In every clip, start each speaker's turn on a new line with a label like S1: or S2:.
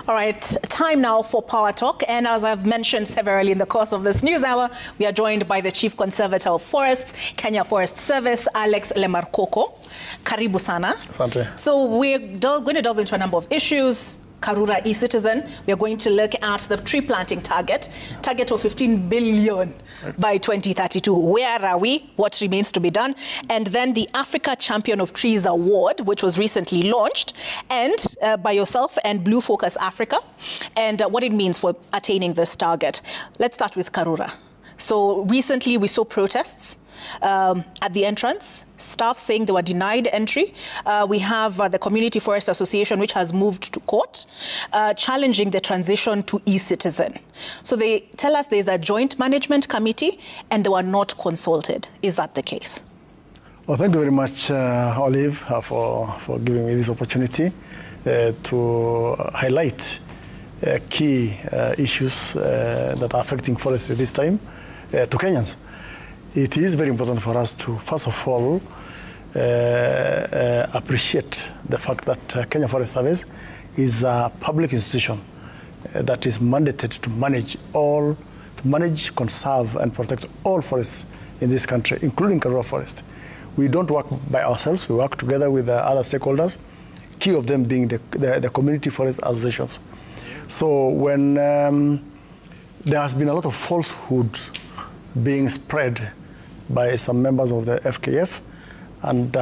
S1: All right, time now for Power Talk. And as I've mentioned severally in the course of this news hour, we are joined by the Chief Conservator of Forests, Kenya Forest Service, Alex Lemarkoko. Karibu sana.
S2: Asante. So
S1: we're going to delve into a number of issues. Karura eCitizen, we are going to look at the tree planting target of 15 billion by 2032. Where are we? What remains to be done? And then the Africa Champion of Trees Award, which was recently launched, and by yourself and Blue Focus Africa, and what it means for attaining this target. Let's start with Karura. So recently we saw protests at the entrance, staff saying they were denied entry. We have the Community Forest Association, which has moved to court, challenging the transition to eCitizen. So they tell us there's a joint management committee and they were not consulted. Is that the case?
S2: Well, thank you very much, Olive, for giving me this opportunity to highlight key issues that are affecting forestry this time to Kenyans. It is very important for us to, first of all, appreciate the fact that Kenya Forest Service is a public institution that is mandated to manage, conserve, and protect all forests in this country, including Karura Forest. We don't work by ourselves. We work together with other stakeholders, key of them being the community forest associations. So when there has been a lot of falsehood being spread by some members of the FKF, and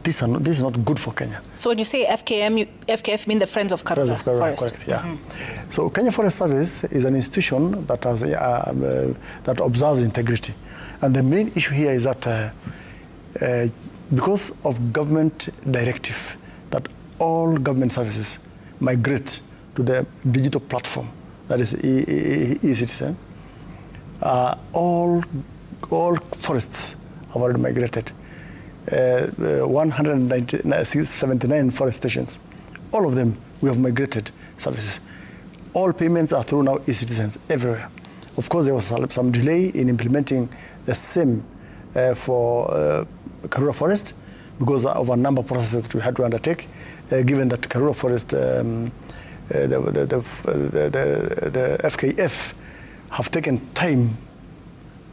S2: this is not good for Kenya.
S1: So when you say FKF mean the Friends of Karura, Forest?
S2: Correct, yeah. Mm-hmm. So Kenya Forest Service is an institution that has that observes integrity, and the main issue here is that because of government directive that all government services migrate to the digital platform, that is eCitizen, all forests have already migrated. 179 forest stations, all of them, we have migrated services. All payments are through now eCitizens everywhere. Of course, there was some delay in implementing the same for Karura Forest because of a number of processes that we had to undertake, given that Karura Forest, the FKF have taken time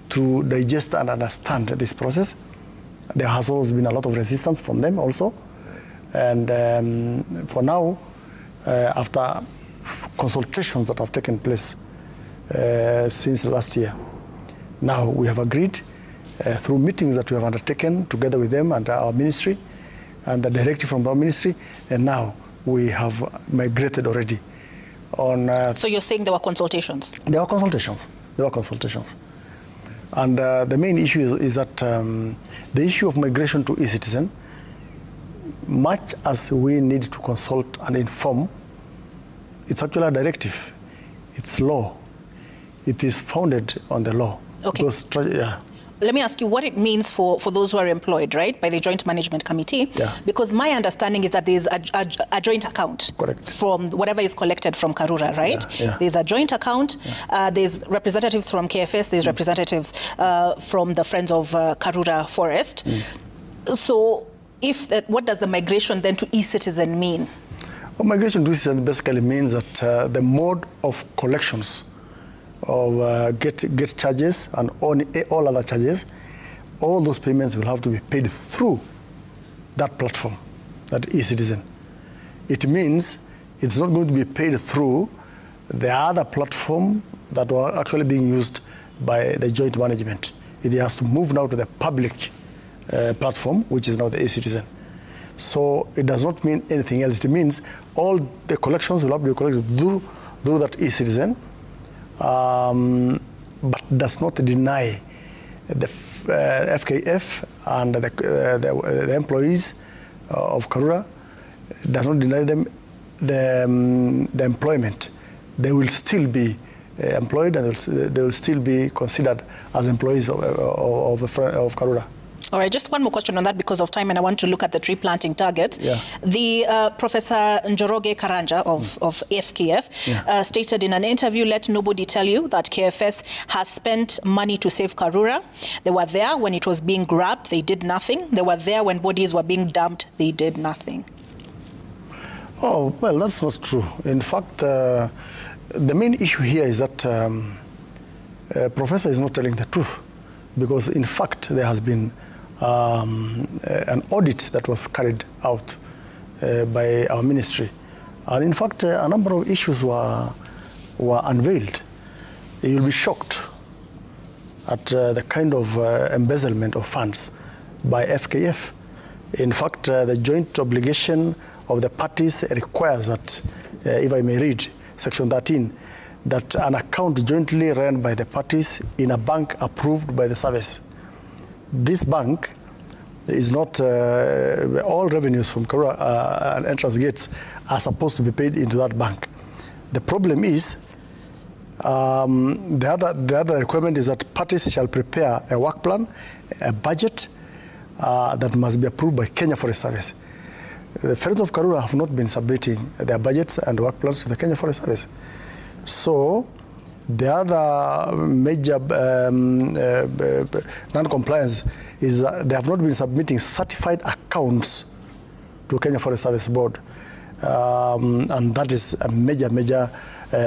S2: to digest and understand this process. There has always been a lot of resistance from them also. And for now, after consultations that have taken place since last year, now we have agreed through meetings that we have undertaken together with them and our ministry and the directive from our ministry, and now we have migrated already.
S1: So you're saying there were consultations?
S2: There were consultations. And the main issue is that the issue of migration to eCitizen, much as we need to consult and inform, it's actually a directive. It's law. It is founded on the law.
S1: Okay.
S2: Because, yeah.
S1: Let me ask you what it means for those who are employed, right, by the Joint Management Committee.
S2: Yeah.
S1: Because my understanding is that there's a joint account.
S2: Correct.
S1: From whatever is collected from Karura, right?
S2: Yeah, yeah.
S1: There's a joint account. Yeah. There's representatives from KFS. There's representatives from the Friends of Karura Forest. So what does the migration then to eCitizen mean?
S2: Well, migration to eCitizen basically means that the mode of collections of get charges and all other charges, all those payments will have to be paid through that platform, that eCitizen. It means it's not going to be paid through the other platform that were actually being used by the joint management. It has to move now to the public platform, which is now the eCitizen. So it does not mean anything else. It means all the collections will have to be collected through that eCitizen, but does not deny the FKF and the employees of Karura, does not deny them the employment. They will still be employed and they will still be considered as employees of Karura.
S1: All right, just one more question on that because of time, and I want to look at the tree planting targets.
S2: Yeah.
S1: The Professor Njoroge Karanja of FKF stated in an interview, "Let nobody tell you that KFS has spent money to save Karura. They were there when it was being grabbed, they did nothing. They were there when bodies were being dumped, they did nothing."
S2: Oh, well, that's not true. In fact, the main issue here is that Professor is not telling the truth, because in fact there has been an audit that was carried out by our ministry. And in fact, a number of issues were unveiled. You'll be shocked at the kind of embezzlement of funds by FKF. In fact, the joint obligation of the parties requires that, if I may read Section 13, that an account jointly run by the parties in a bank approved by the service. This bank is not, all revenues from Karura and entrance gates are supposed to be paid into that bank. The problem is, the other requirement is that parties shall prepare a work plan, a budget that must be approved by Kenya Forest Service. The Friends of Karura have not been submitting their budgets and work plans to the Kenya Forest Service. So the other major non-compliance is that they have not been submitting certified accounts to Kenya Forest Service Board. And that is a major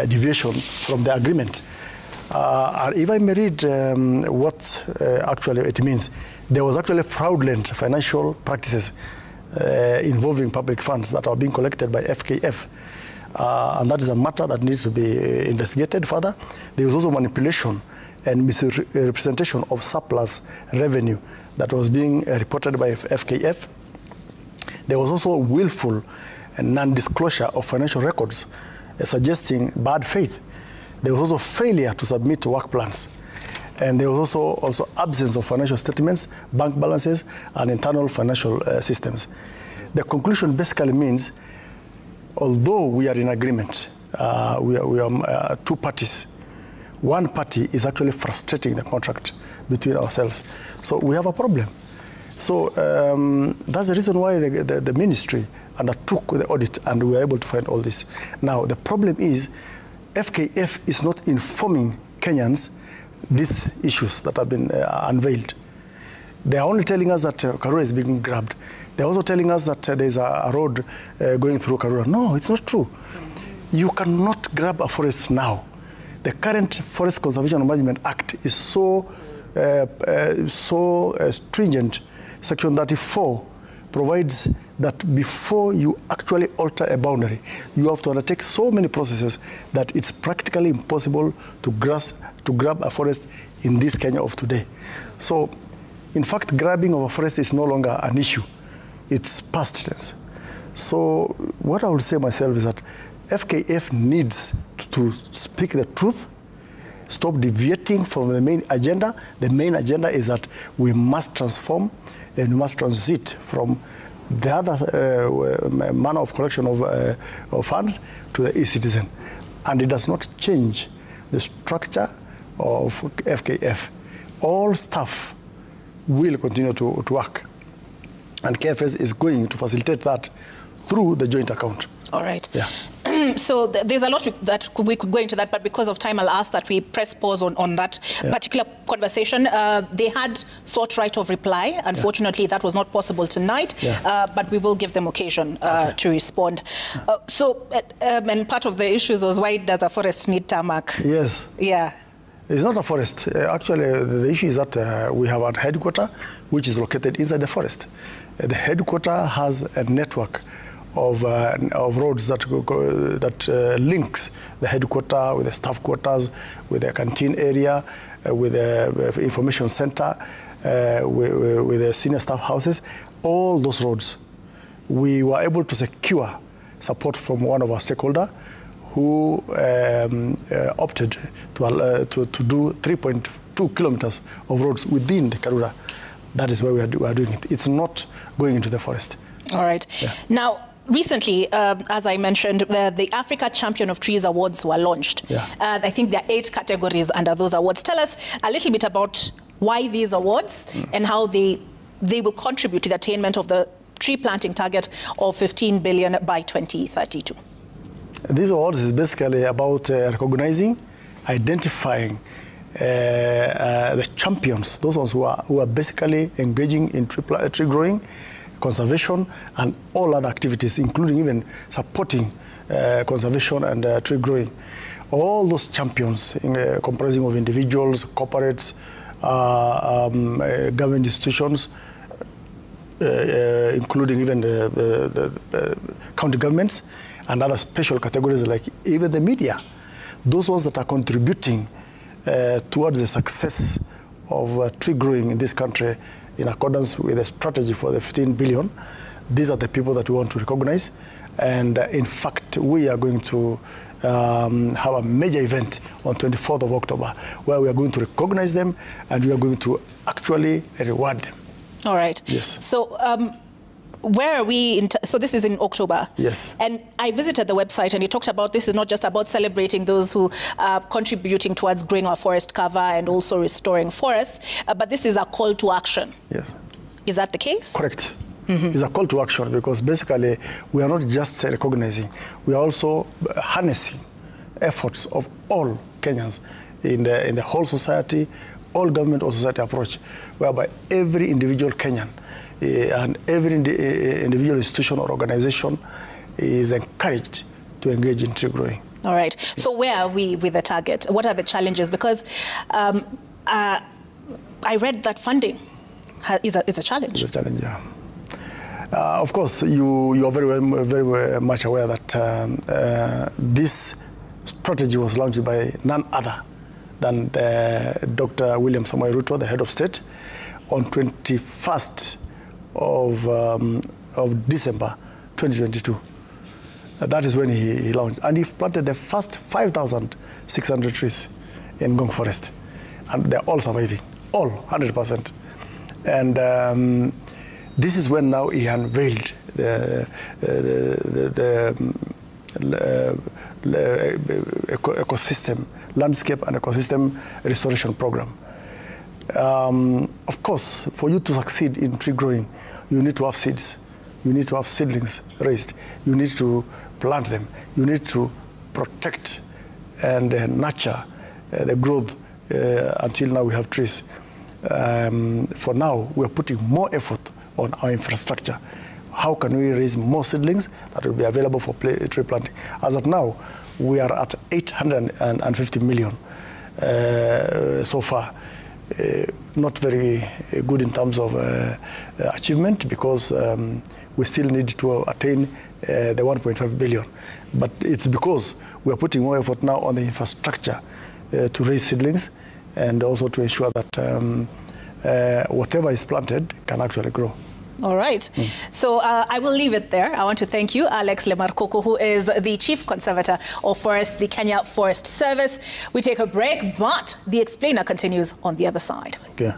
S2: deviation from the agreement. And if I may read what actually it means, there was actually fraudulent financial practices involving public funds that are being collected by FKF. And that is a matter that needs to be investigated further. There was also manipulation and misrepresentation of surplus revenue that was being reported by FKF. There was also willful and non-disclosure of financial records, suggesting bad faith. There was also failure to submit work plans. And there was also absence of financial statements, bank balances, and internal financial systems. The conclusion basically means, although we are in agreement, we are two parties, one party is actually frustrating the contract between ourselves. So we have a problem. So that's the reason why the ministry undertook the audit, and we were able to find all this. Now, the problem is FKF is not informing Kenyans these issues that have been unveiled. They are only telling us that Karura is being grabbed. They're also telling us that there's a road going through Karura. No, it's not true. You cannot grab a forest now. The current Forest Conservation and Management Act is so stringent. Section 34 provides that before you actually alter a boundary, you have to undertake so many processes that it's practically impossible to grab a forest in this Kenya of today. So, in fact, grabbing of a forest is no longer an issue. It's past tense. So, what I would say myself is that FKF needs to speak the truth, stop deviating from the main agenda. The main agenda is that we must transform and we must transit from the other manner of collection of funds to the e-citizen. And it does not change the structure of FKF. All staff will continue to work. And KFS is going to facilitate that through the joint account.
S1: All right.
S2: Yeah.
S1: So there's a lot that we could go into that, but because of time, I'll ask that we press pause on that particular conversation. They had sought right of reply. Unfortunately, that was not possible tonight, but we will give them occasion to respond. And part of the issues was, why does a forest need tarmac?
S2: Yes.
S1: Yeah.
S2: It's not a forest. Actually, the issue is that we have a headquarter which is located inside the forest. The headquarter has a network of roads that links the headquarter with the staff quarters, with the canteen area, with the information center, with the senior staff houses. All those roads, we were able to secure support from one of our stakeholders who opted to do 3.2 kilometers of roads within the Karura. That is why we are doing it. It's not going into the forest.
S1: All right. Yeah. Now, recently, as I mentioned, the Africa Champion of Trees Awards were launched. Yeah. I think there are 8 categories under those awards. Tell us a little bit about why these awards and how they will contribute to the attainment of the tree planting target of 15 billion by 2032.
S2: These awards is basically about recognizing, identifying the champions, those ones who are basically engaging in tree growing, conservation, and all other activities, including even supporting conservation and tree growing. All those champions, comprising of individuals, corporates, government institutions, including even the county governments and other special categories like even the media, those ones that are contributing towards the success of tree growing in this country in accordance with the strategy for the 15 billion. These are the people that we want to recognize. And in fact, we are going to have a major event on 24th of October where we are going to recognize them and we are going to actually reward them.
S1: All right.
S2: Yes.
S1: So where are we? So this is in October.
S2: Yes.
S1: And I visited the website and you talked about this is not just about celebrating those who are contributing towards growing our forest cover and also restoring forests, but this is a call to action.
S2: Yes.
S1: Is that the case?
S2: Correct. It's a call to action because basically we are not just recognizing, we are also harnessing efforts of all Kenyans in the whole society, all government or society approach, whereby every individual Kenyan and every individual institution or organization is encouraged to engage in tree growing.
S1: All right. So where are we with the target? What are the challenges? Because I read that funding is a challenge.
S2: It's a challenge, yeah. Of course, you are very much aware that this strategy was launched by none other than Dr. William Samoei Ruto, the head of state, on 21st of December 2022. That is when he launched. And he planted the first 5,600 trees in Ngong Forest. And they're all surviving, all 100%. And this is when now he unveiled the ecosystem, landscape and ecosystem restoration program. Of course, for you to succeed in tree growing, you need to have seeds. You need to have seedlings raised. You need to plant them. You need to protect and nurture the growth until now we have trees. For now, we are putting more effort on our infrastructure. How can we raise more seedlings that will be available for tree planting? As of now, we are at 850 million so far. Not very good in terms of achievement because we still need to attain the 1.5 billion. But it's because we are putting more effort now on the infrastructure to raise seedlings and also to ensure that whatever is planted can actually grow.
S1: All right. So I will leave it there. I want to thank you, Alex Lemarkoko, who is the Chief Conservator of Forests, the Kenya Forest Service. We take a break, but the Explainer continues on the other side.
S2: Okay.